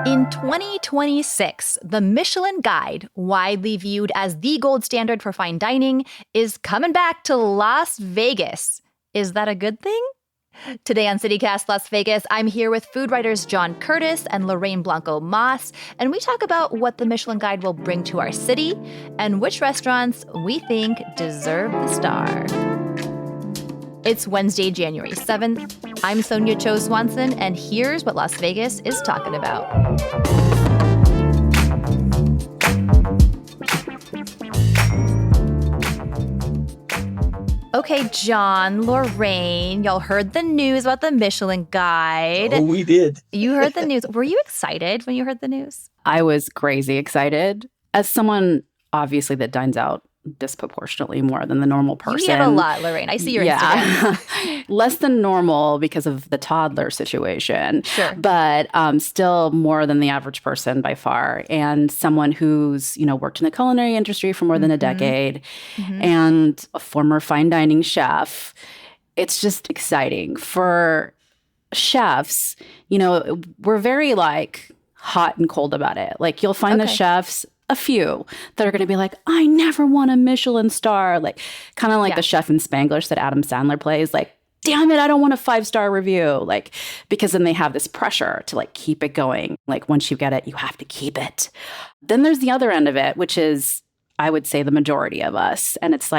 In 2026, the Michelin Guide, widely viewed as the gold standard for fine dining, is coming back to Las Vegas. Is that a good thing? Today on CityCast Las Vegas, I'm here with food writers John Curtas and Lorraine Blanco Moss, and we talk about what the Michelin Guide will bring to our city and which restaurants we think deserve the star. It's Wednesday, January 7th. I'm Sonja Cho Swanson, and here's what Las Vegas is talking about. Okay, John, Lorraine, y'all heard the news about the Michelin Guide. Oh, we did. You heard the news. Were you excited when you heard the news? I was crazy excited. As someone, obviously, that dines out disproportionately more than the normal person. You eat a lot, Lorraine. I see your Instagram. Less than normal because of the toddler situation. Sure. But still more than the average person by far. And someone who's, worked in the culinary industry for more than a decade and a former fine dining chef. It's just exciting. For chefs, we're very hot and cold about it. You'll find the chefs, a few that are going to be like, I never won a Michelin star. Kind of like the chef in Spanglish that Adam Sandler plays. Damn it, I don't want a 5-star review. Because then they have this pressure to keep it going. Once you get it, you have to keep it. Then there's the other end of it, which is, I would say, the majority of us. And it's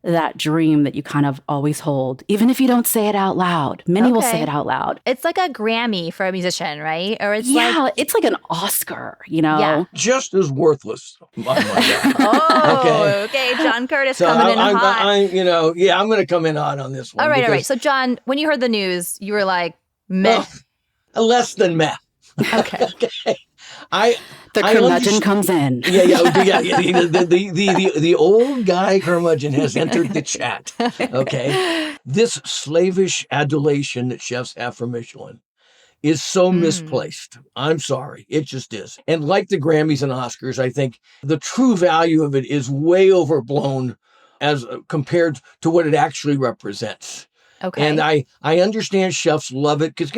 that dream that you kind of always hold, even if you don't say it out loud. Many will say it out loud. It's like a Grammy for a musician, right? Or it's it's like an Oscar, Yeah. Just as worthless. Okay. John Curtas coming in hot. I'm going to come in hot on this one. All right. So, John, when you heard the news, you were like, meh. Less than meh. Okay. The curmudgeon comes in. The old guy curmudgeon has entered the chat. Okay. This slavish adulation that chefs have for Michelin is so misplaced. I'm sorry. It just is. And like the Grammys and Oscars, I think the true value of it is way overblown as compared to what it actually represents. Okay. And I understand chefs love it because,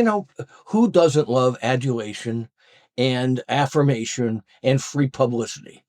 who doesn't love adulation and affirmation and free publicity?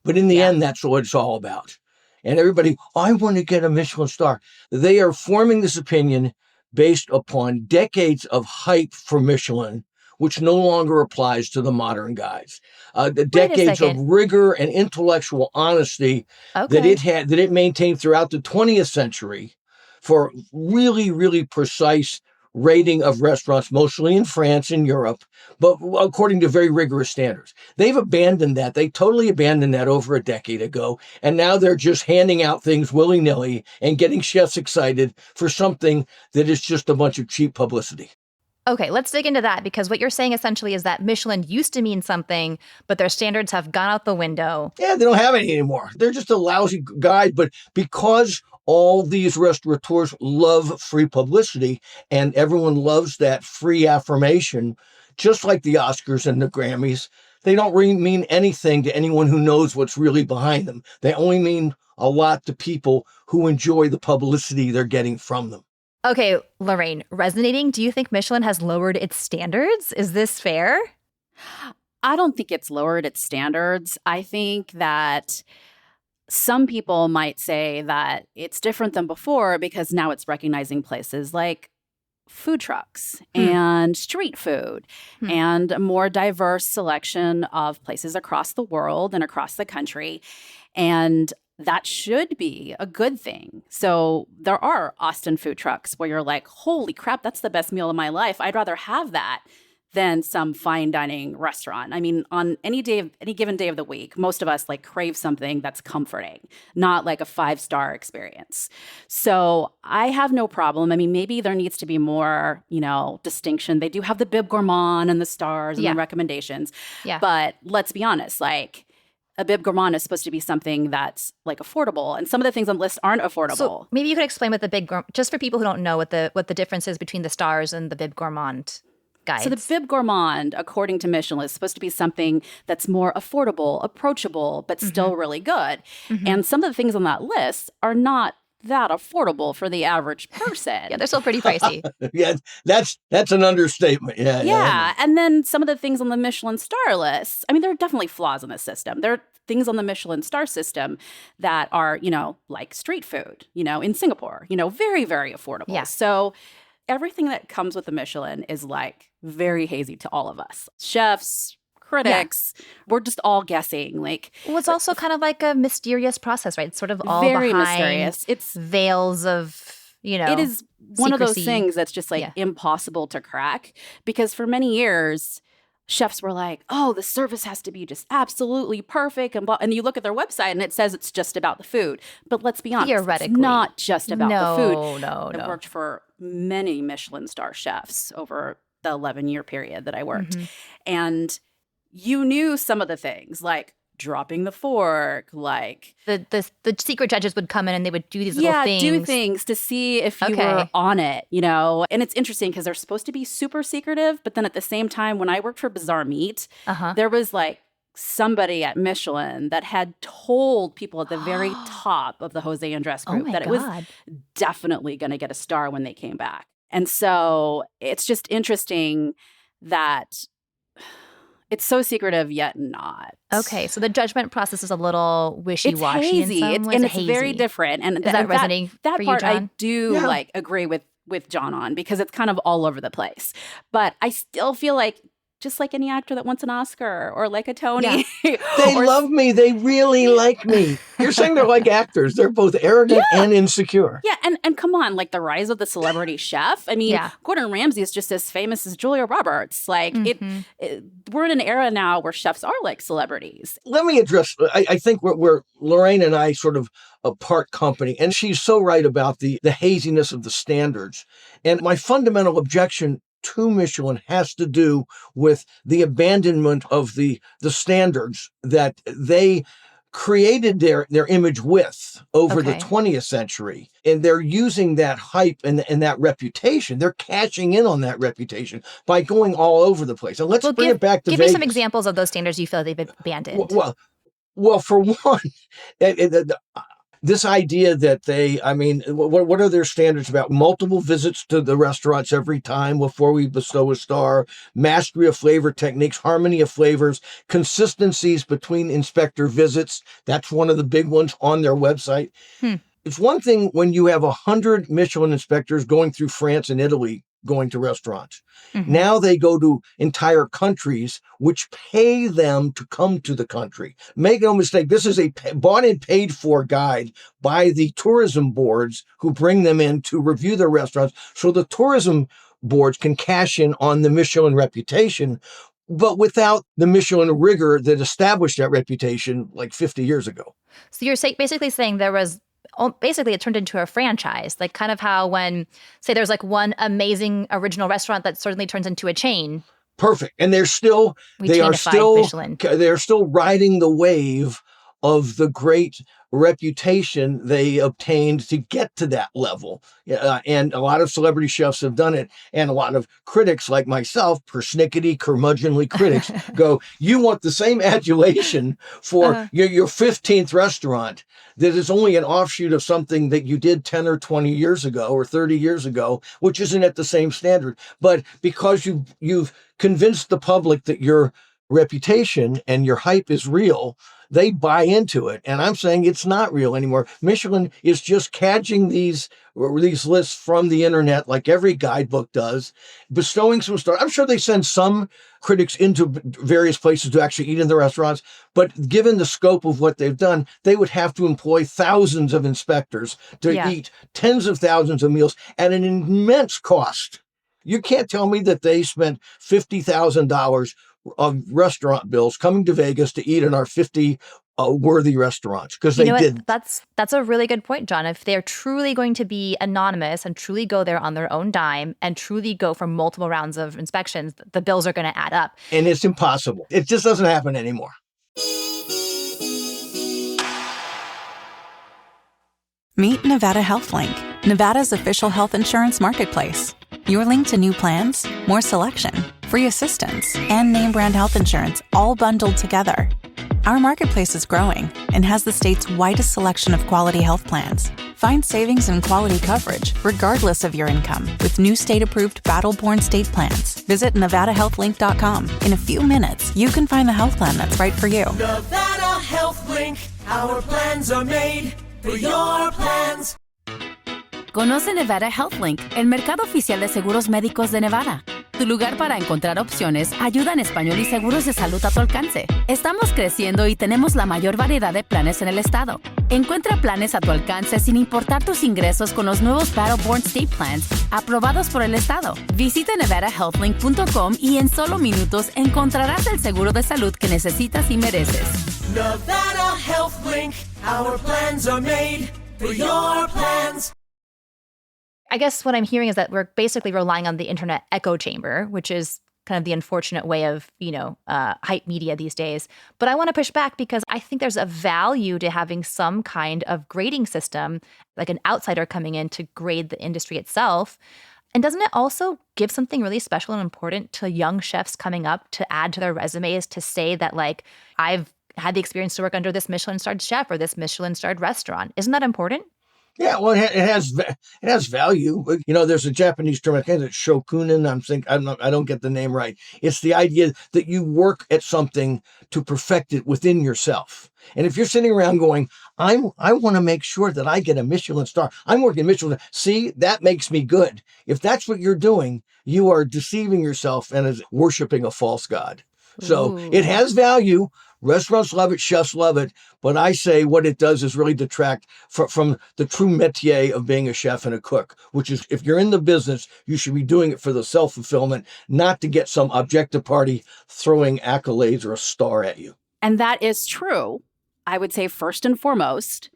But in the end, that's what it's all about. And everybody, I want to get a Michelin star. They are forming this opinion based upon decades of hype for Michelin, which no longer applies to the modern guys. The decades of rigor and intellectual honesty that it maintained throughout the 20th century for really, really precise rating of restaurants, mostly in France and Europe, but according to very rigorous standards. They've abandoned that. They totally abandoned that over a decade ago. And now they're just handing out things willy-nilly and getting chefs excited for something that is just a bunch of cheap publicity. Okay, let's dig into that, because what you're saying essentially is that Michelin used to mean something, but their standards have gone out the window. Yeah, they don't have any anymore. They're just a lousy guide. But because all these restaurateurs love free publicity and everyone loves that free affirmation, just like the Oscars and the Grammys, they don't really mean anything to anyone who knows what's really behind them. They only mean a lot to people who enjoy the publicity they're getting from them. Okay, Lorraine, resonating, do you think Michelin has lowered its standards? Is this fair? I don't think it's lowered its standards. I think that some people might say that it's different than before because now it's recognizing places like food trucks and street food and a more diverse selection of places across the world and across the country. And that should be a good thing. So there are Austin food trucks where you're like, holy crap, that's the best meal of my life. I'd rather have that than some fine dining restaurant. I mean, on any given day of the week, most of us crave something that's comforting, not like a 5-star experience. So I have no problem. I mean, maybe there needs to be more, distinction. They do have the Bib Gourmand and the stars and the recommendations. Yeah. But let's be honest, a Bib Gourmand is supposed to be something that's affordable, and some of the things on the list aren't affordable. So maybe you could explain what the Bib Gourmand, just for people who don't know what the difference is between the stars and the Bib Gourmand guides. So the Bib Gourmand, according to Michelin, is supposed to be something that's more affordable, approachable, but still really good. And some of the things on that list are not that affordable for the average person. Yeah, they're still pretty pricey. Yeah, that's an understatement. Yeah. Yeah. And then some of the things on the Michelin star list, I mean, there are definitely flaws in the system. There are things on the Michelin star system that are, like street food, in Singapore, very, very affordable. Yeah. So everything that comes with the Michelin is like very hazy to all of us. Chefs, critics, we're just all guessing. Like, well, it's also kind of like a mysterious process, right? It's sort of all very behind mysterious. It's veils of, it is one of those secrecy. things that's just like impossible to crack, because for many years, chefs were like, oh, the service has to be just absolutely perfect. And you look at their website and it says it's just about the food. But let's be honest, Theoretically. it's not just about the food. No. I worked for many Michelin star chefs over the 11-year period that I worked. Mm-hmm. And you knew some of the things, like dropping the fork, like the secret judges would come in and they would do these little things. do things to see if you were on it, And it's interesting because they're supposed to be super secretive, but then at the same time, when I worked for Bizarre Meat, there was like somebody at Michelin that had told people at the very top of the Jose Andres group that it was definitely going to get a star when they came back. And so it's just interesting that it's so secretive yet not. Okay, so the judgment process is a little wishy-washy. It's hazy. In some ways. And it's very different. And is that resonating that for part you, John? I do like agree with John on, because it's kind of all over the place. But I still feel like, just like any actor that wants an Oscar or like a Tony. They love me. They really like me. You're saying they're like actors. They're both arrogant and insecure. Yeah, and come on, like the rise of the celebrity chef. I mean, Gordon Ramsay is just as famous as Julia Roberts. Like, we're in an era now where chefs are like celebrities. Let me address, I think we're Lorraine and I sort of part company, and she's so right about the haziness of the standards. And my fundamental objection to Michelin has to do with the abandonment of the standards that they created their image with over the 20th century. And they're using that hype and that reputation. They're cashing in on that reputation by going all over the place. And let's bring it back to Give Vegas. me some examples of those standards you feel they've abandoned. Well, for one, this idea that what are their standards about? Multiple visits to the restaurants every time before we bestow a star, mastery of flavor techniques, harmony of flavors, consistencies between inspector visits. That's one of the big ones on their website. It's one thing when you have 100 Michelin inspectors going through France and Italy going to restaurants. Now they go to entire countries which pay them to come to the country. Make no mistake, this is a bought and paid for guide by the tourism boards who bring them in to review their restaurants. So the tourism boards can cash in on the Michelin reputation, but without the Michelin rigor that established that reputation like 50 years ago. So you're basically saying there was basically it turned into a franchise, like kind of how when, say, there's like one amazing original restaurant that suddenly turns into a chain. Perfect. And they're still riding the wave of the great reputation they obtained to get to that level. And a lot of celebrity chefs have done it. And a lot of critics like myself, persnickety, curmudgeonly critics, go, you want the same adulation for your 15th restaurant that is only an offshoot of something that you did 10 or 20 years ago or 30 years ago, which isn't at the same standard. But because you've convinced the public that your reputation and your hype is real, they buy into it. And I'm saying it's not real anymore. Michelin is just catching these lists from the internet like every guidebook does, bestowing some stars. I'm sure they send some critics into various places to actually eat in the restaurants, but given the scope of what they've done, they would have to employ thousands of inspectors to eat tens of thousands of meals at an immense cost. You can't tell me that they spent $50,000 of restaurant bills coming to Vegas to eat in our 50 worthy restaurants, because they didn't. That's a really good point, John. If they're truly going to be anonymous and truly go there on their own dime and truly go for multiple rounds of inspections, the bills are going to add up. And it's impossible. It just doesn't happen anymore. Meet Nevada HealthLink, Nevada's official health insurance marketplace. Your link to new plans, more selection, free assistance, and name brand health insurance all bundled together. Our marketplace is growing and has the state's widest selection of quality health plans, Find savings and quality coverage regardless of your income with new state-approved Battle-Born state plans. Visit NevadaHealthLink.com. In a few minutes, you can find the health plan that's right for you. Nevada Health Link. Our plans are made for your plans. Conoce Nevada Health Link, el mercado oficial de seguros médicos de Nevada. Tu lugar para encontrar opciones, ayuda en español y seguros de salud a tu alcance. Estamos creciendo y tenemos la mayor variedad de planes en el estado. Encuentra planes a tu alcance sin importar tus ingresos con los nuevos Battle-Born State Plans aprobados por el estado. Visita NevadaHealthLink.com y en solo minutos encontrarás el seguro de salud que necesitas y mereces. Nevada Health Link. Our plans are made for your plans. I guess what I'm hearing is that we're basically relying on the internet echo chamber, which is kind of the unfortunate way of, hype media these days. But I want to push back because I think there's a value to having some kind of grading system, like an outsider coming in to grade the industry itself. And doesn't it also give something really special and important to young chefs coming up to add to their resumes to say that, like, I've had the experience to work under this Michelin-starred chef or this Michelin-starred restaurant? Isn't that important? Yeah, well, it has value. There's a Japanese term, I think it's shokunin. I don't get the name right. It's the idea that you work at something to perfect it within yourself. And if you're sitting around going, I want to make sure that I get a Michelin star. I'm working Michelin. See, that makes me good. If that's what you're doing, you are deceiving yourself and is worshiping a false god. So it has value. Restaurants love it, chefs love it, but I say what it does is really detract from the true métier of being a chef and a cook, which is, if you're in the business, you should be doing it for the self-fulfillment, not to get some objective party throwing accolades or a star at you. And that is true. I would say first and foremost,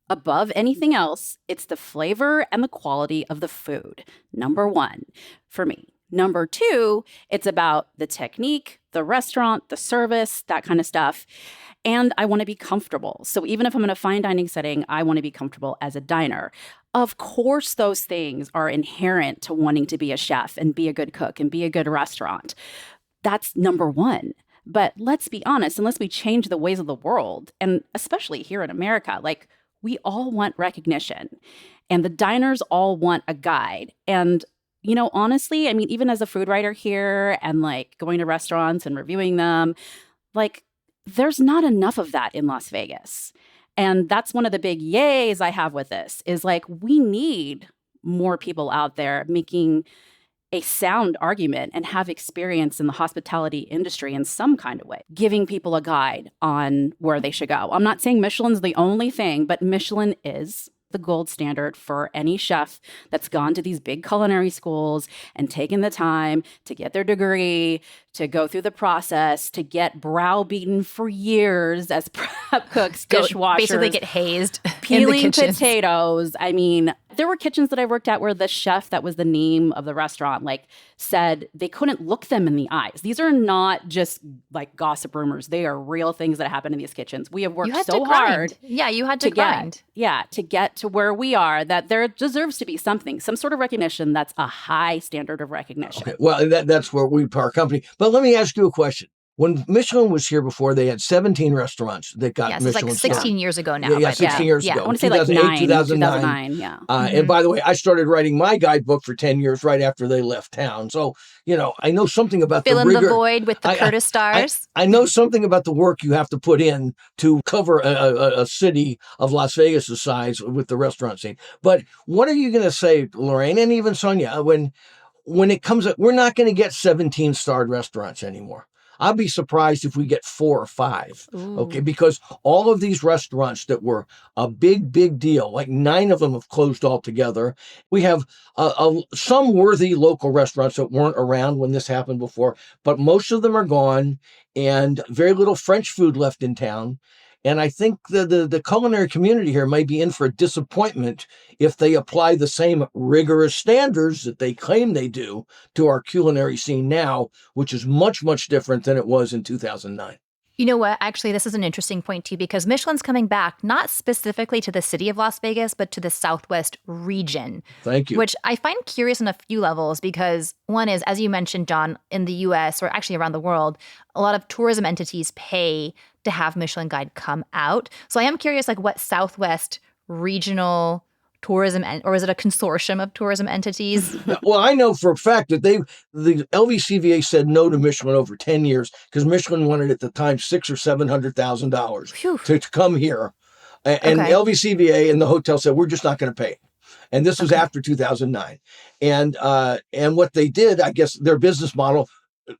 above anything else, it's the flavor and the quality of the food. Number one for me. Number two, it's about the technique, the restaurant, the service, that kind of stuff. And I want to be comfortable. So even if I'm in a fine dining setting, I want to be comfortable as a diner. Of course, those things are inherent to wanting to be a chef and be a good cook and be a good restaurant. That's number one. But let's be honest, unless we change the ways of the world, and especially here in America, like, we all want recognition. And the diners all want a guide. And honestly, I mean, even as a food writer here and like going to restaurants and reviewing them, like, there's not enough of that in Las Vegas. And that's one of the big yays I have with this is, like, we need more people out there making a sound argument and have experience in the hospitality industry in some kind of way, giving people a guide on where they should go. I'm not saying Michelin's the only thing, but Michelin is the gold standard for any chef that's gone to these big culinary schools and taken the time to get their degree, to go through the process, to get browbeaten for years as prep cooks, dishwashers. Basically get hazed peeling potatoes. I mean, there were kitchens that I worked at where the chef that was the name of the restaurant, like, said they couldn't look them in the eyes. These are not just like gossip rumors. They are real things that happen in these kitchens. We have worked so hard. Yeah, you had to grind. To get to where we are, that there deserves to be some sort of recognition that's a high standard of recognition. Okay. Well, that's where we our company. But let me ask you a question. When Michelin was here before, they had 17 restaurants that got Michelin. It's like 16 years ago now. Yeah, 16 years ago. I want to say like 2009. Yeah. And by the way, I started writing my guidebook for 10 years right after they left town. So, I know something about Fill the rigor. in the void with the Curtas stars. I know something about the work you have to put in to cover a city of Las Vegas' size with the restaurant scene. But what are you going to say, Lorraine, and even Sonja, when it comes up, we're not going to get 17-starred restaurants anymore. I'll be surprised if we get 4 or 5. Ooh. Okay, because all of these restaurants that were a big deal, like 9 of them have closed altogether. We have some worthy local restaurants that weren't around when this happened before, but most of them are gone, and very little French food left in town. And I think the culinary community here might be in for a disappointment if they apply the same rigorous standards that they claim they do to our culinary scene now, which is much, much different than it was in 2009. You know what? Actually, this is an interesting point, too, because Michelin's coming back not specifically to the city of Las Vegas, but to the Southwest region. Thank you. Which I find curious on a few levels because one is, as you mentioned, John, in the U.S. or actually around the world, a lot of tourism entities pay to have Michelin Guide come out. So I am curious, like, what Southwest regional tourism, or is it a consortium of tourism entities? Well, I know for a fact that the LVCVA said no to Michelin over 10 years because Michelin wanted at the time $600,000 or $700,000 to come here. And Okay. LVCVA and the hotel said, we're just not going to pay. And this was after 2009. And what they did, I guess their business model,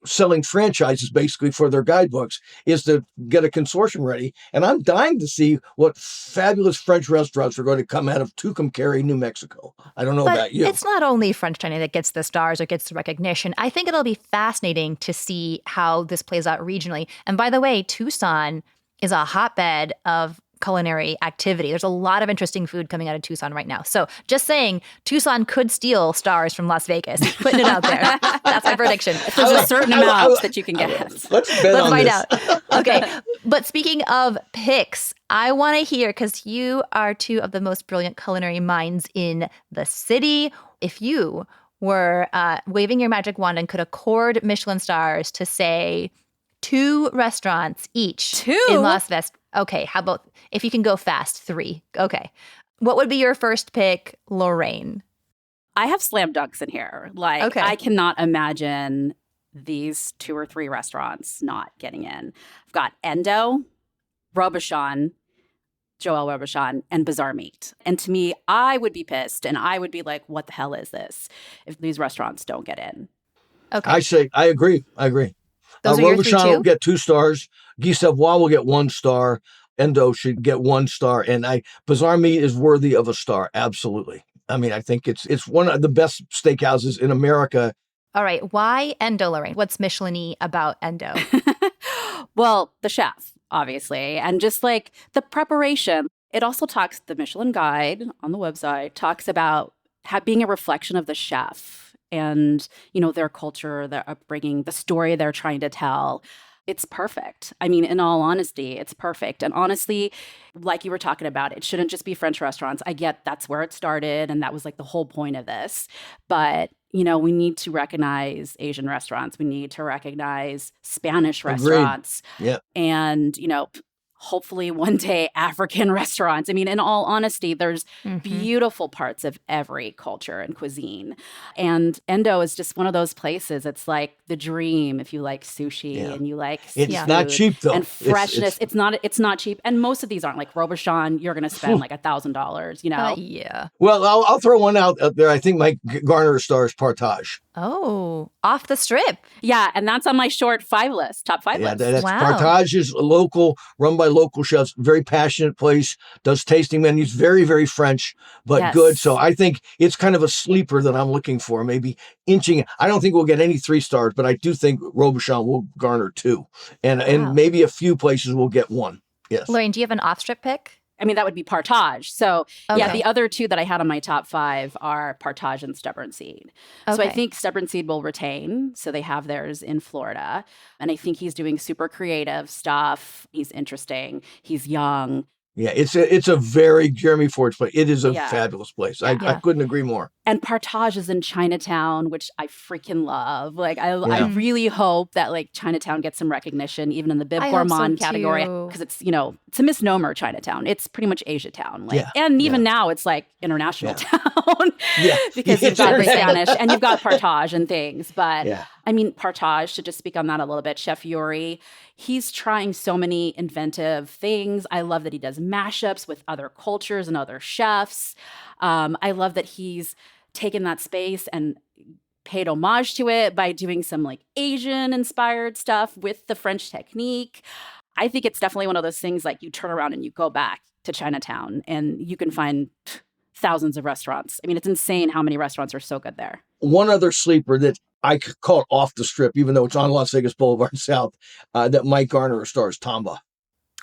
selling franchises basically for their guidebooks, is to get a consortium ready. And I'm dying to see what fabulous French restaurants are going to come out of Tucumcari, New Mexico. I don't know But about you. it's not only French dining that gets the stars or gets the recognition. I think it'll be fascinating to see how this plays out regionally. And by the way, Tucson is a hotbed of culinary activity. There's a lot of interesting food coming out of Tucson right now. So just saying, Tucson could steal stars from Las Vegas. Putting it out there. That's my prediction. There's a certain amount that you can get. Let's bet Let's on find this. out. Okay. But speaking of picks, I want to hear, because you are two of the most brilliant culinary minds in the city. If you were waving your magic wand and could accord Michelin stars to, say, 2 restaurants each in Las Vegas. Okay, how about if you can go fast, 3? Okay. What would be your first pick, Lorraine? I have slam dunks in here. Like, Okay. I cannot imagine these 2 or 3 restaurants not getting in. I've got Endo, Robuchon, Joël Robuchon, and Bizarre Meat. And to me, I would be pissed and I would be like, what the hell is this if these restaurants don't get in? Okay. I agree. Those are your 3 Robuchon too? will get 2 stars. Guy Savoy will get 1 star. Endo should get 1 star. And Bizarre Meat is worthy of a star. Absolutely. I mean, I think it's one of the best steakhouses in America. All right. Why Endo, Lorraine? What's Michelin-y about Endo? Well, the chef, obviously, and just like the preparation. It also talks, the Michelin Guide on the website talks about being a reflection of the chef and, you know, their culture, their upbringing, the story they're trying to tell. It's perfect. I mean, in all honesty, it's perfect. And honestly, like you were talking about, it shouldn't just be French restaurants. I get that's where it started, and that was like the whole point of this. But, you know, we need to recognize Asian restaurants. We need to recognize Spanish restaurants. Yeah. And, you know, hopefully one day African restaurants. I mean, in all honesty, there's beautiful parts of every culture and cuisine. And Endo is just one of those places. It's like the dream if you like sushi and you like It's seafood not cheap, though. and freshness. It's not cheap. And most of these aren't. Like Robuchon, you're going to spend like $1,000, you know? Yeah. Well, I'll throw one out there. I think my Garner star is Partage. Oh, off the strip. Yeah, and that's on my short 5 list, top 5 Yeah, list. that's Wow. Partage is local, run by local chefs, very passionate place, does tasting menus, very, very French, but Yes. good. So I think it's kind of a sleeper that I'm looking for, maybe inching. I don't think we'll get any 3 stars, but I do think Robuchon will garner 2. Wow. And maybe a few places will get 1. Yes. Lorraine, do you have an off strip pick? I mean, that would be Partage. So, yeah, Okay. the other 2 that I had on my top 5 are Partage and Stubborn Seed. So I Okay. think Stubborn Seed will retain. So they have theirs in Florida. And I think he's doing super creative stuff. He's interesting. He's young. Yeah, it's a very Jeremy Ford's place. It is a Yeah. fabulous place. Yeah. I couldn't agree more. And Partage is in Chinatown, which I freaking love. Like, I Yeah. really hope that, like, Chinatown gets some recognition, even in the Bib I hope so, Gourmand category. too. Because it's, you know, it's a misnomer, Chinatown. It's pretty much Asia Town. Like, Yeah. and even now, it's like international town. Yeah. Because Yeah, you've got the it's Spanish and you've got Partage and things. But Yeah. I mean, Partage, to just speak on that a little bit, Chef Yuri, he's trying so many inventive things. I love that he does mashups with other cultures and other chefs. I love that he's taken that space and paid homage to it by doing some like Asian inspired stuff with the French technique. I think it's definitely one of those things like you turn around and you go back to Chinatown and you can find thousands of restaurants. I mean, it's insane how many restaurants are so good there. One other sleeper that I call it off the strip, even though it's on Las Vegas Boulevard South, that might garner a star is Tamba.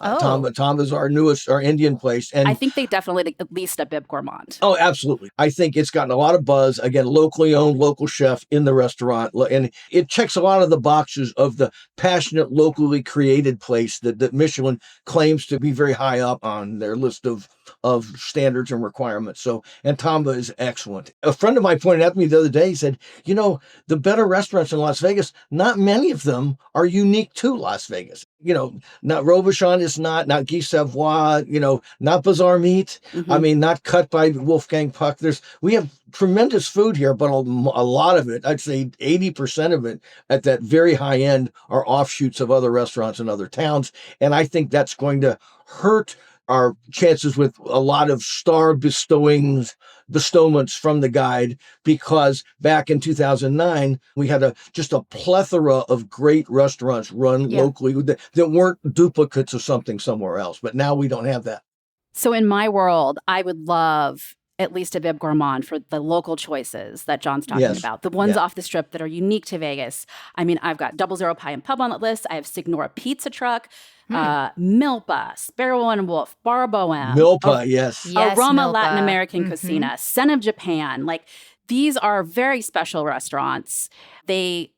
Tamba's our Indian place. And I think they definitely at least a Bib Gourmand. oh, absolutely. I think it's gotten a lot of buzz. Again, locally owned, local chef in the restaurant. And it checks a lot of the boxes of the passionate, locally created place that Michelin claims to be very high up on their list of of standards and requirements. So Entamba is excellent. A friend of mine pointed out to me the other day, he said, the better restaurants in Las Vegas, not many of them are unique to Las Vegas. Not Robuchon is not Guy Savoy, not Bazaar Meat. I mean, not Cut by Wolfgang Puck. We have tremendous food here, but a lot of it, I'd say 80% of it at that very high end are offshoots of other restaurants in other towns. And I think that's going to hurt our chances with a lot of star bestowments from the guide, because back in 2009, we had just a plethora of great restaurants run locally that weren't duplicates of something somewhere else. But now we don't have that. So in my world, I would love at least a Bib Gourmand for the local choices that John's talking about. The ones off the strip that are unique to Vegas. I mean, I've got 00 Pie and Pub on that list. I have Signora Pizza Truck, Milpa, Sparrow and Wolf, Bar Bohem. Milpa, yes. Aroma Milpa. Latin American Cocina, Sen of Japan. Like, these are very special restaurants. They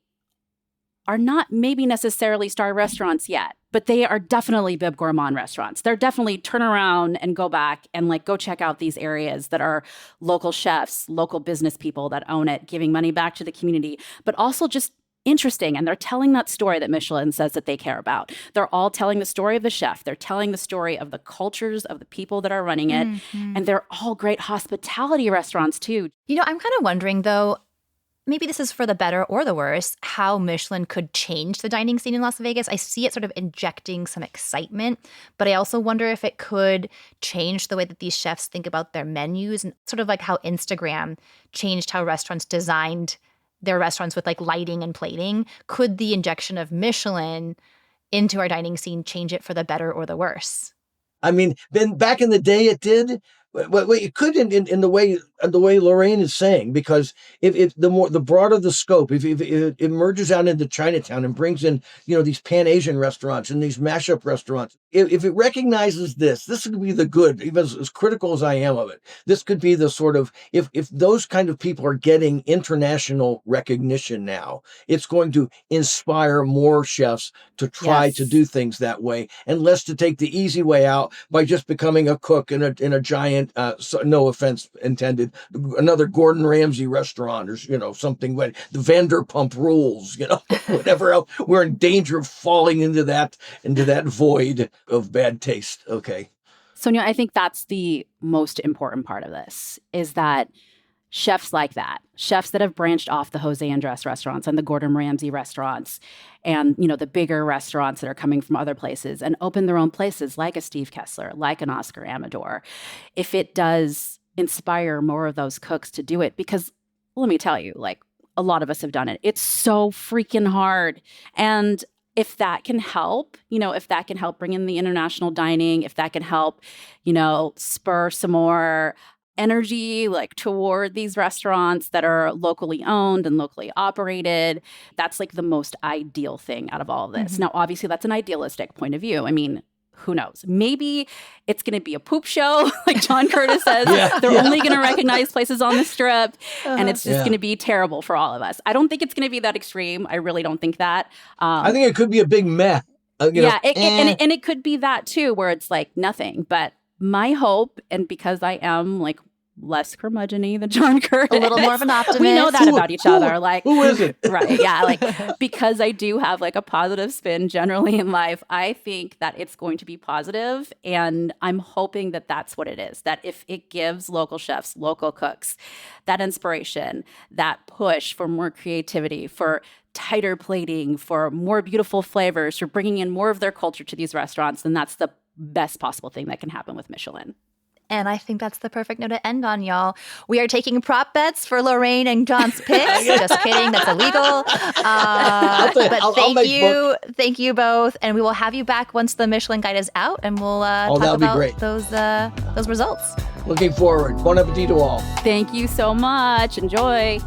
are not maybe necessarily star restaurants yet, but they are definitely Bib Gourmand restaurants. They're definitely turn around and go back and go check out these areas that are local chefs, local business people that own it, giving money back to the community, but also just interesting. And they're telling that story that Michelin says that they care about. They're all telling the story of the chef. They're telling the story of the cultures of the people that are running it. And they're all great hospitality restaurants too. I'm kind of wondering though, maybe this is for the better or the worse, how Michelin could change the dining scene in Las Vegas. I see it sort of injecting some excitement, but I also wonder if it could change the way that these chefs think about their menus, and sort of like how Instagram changed how restaurants designed their restaurants with lighting and plating. Could the injection of Michelin into our dining scene change it for the better or the worse? I mean, back in the day it did. Well, it could in the way Lorraine is saying, because if the broader the scope, if it emerges out into Chinatown and brings in these Pan Asian restaurants and these mashup restaurants, if it recognizes this could be the good. Even as critical as I am of it, this could be the sort of, if those kind of people are getting international recognition now, it's going to inspire more chefs to try to do things that way, and less to take the easy way out by just becoming a cook in a giant. No offense intended, another Gordon Ramsay restaurant, or something. The Vanderpump Rules, whatever else. We're in danger of falling into that void of bad taste. Okay, Sonja, I think that's the most important part of this, is that chefs like that, chefs that have branched off the Jose Andres restaurants and the Gordon Ramsay restaurants, and the bigger restaurants that are coming from other places, and open their own places like a Steve Kessler, like an Oscar Amador, if it does inspire more of those cooks to do it. Because let me tell you, a lot of us have done it. It's so freaking hard. And if that can help, if that can help bring in the international dining, if that can help, spur some more energy toward these restaurants that are locally owned and locally operated, that's the most ideal thing out of all of this. Now, obviously, that's an idealistic point of view. I mean, who knows? Maybe it's going to be a poop show, like John Curtas says. They're only going to recognize places on the strip, and it's just going to be terrible for all of us. I don't think it's going to be that extreme. I really don't think that. I think it could be a big meh. And it could be that too, where it's nothing. But my hope, and because I am less curmudgeon-y than John Curtas, a little more of an optimist. We know that about each other. Who is it? Right. Yeah. Because I do have a positive spin generally in life, I think that it's going to be positive, and I'm hoping that that's what it is. That if it gives local chefs, local cooks, that inspiration, that push for more creativity, for tighter plating, for more beautiful flavors, for bringing in more of their culture to these restaurants, then that's the best possible thing that can happen with Michelin. And I think that's the perfect note to end on, y'all. We are taking prop bets for Lorraine and John's picks. Just kidding, that's illegal. But thank you both, and we will have you back once the Michelin Guide is out, and we'll talk about those results. Looking forward. Bon appetit to all. Thank you so much. Enjoy.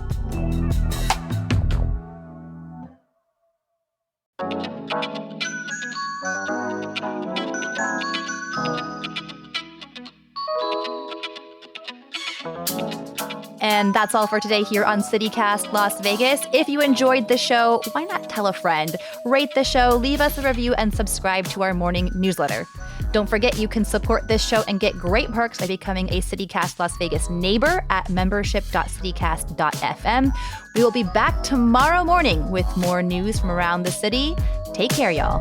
And that's all for today here on CityCast Las Vegas. If you enjoyed the show, why not tell a friend? Rate the show, leave us a review, and subscribe to our morning newsletter. Don't forget you can support this show and get great perks by becoming a CityCast Las Vegas neighbor at membership.citycast.fm. We will be back tomorrow morning with more news from around the city. Take care, y'all.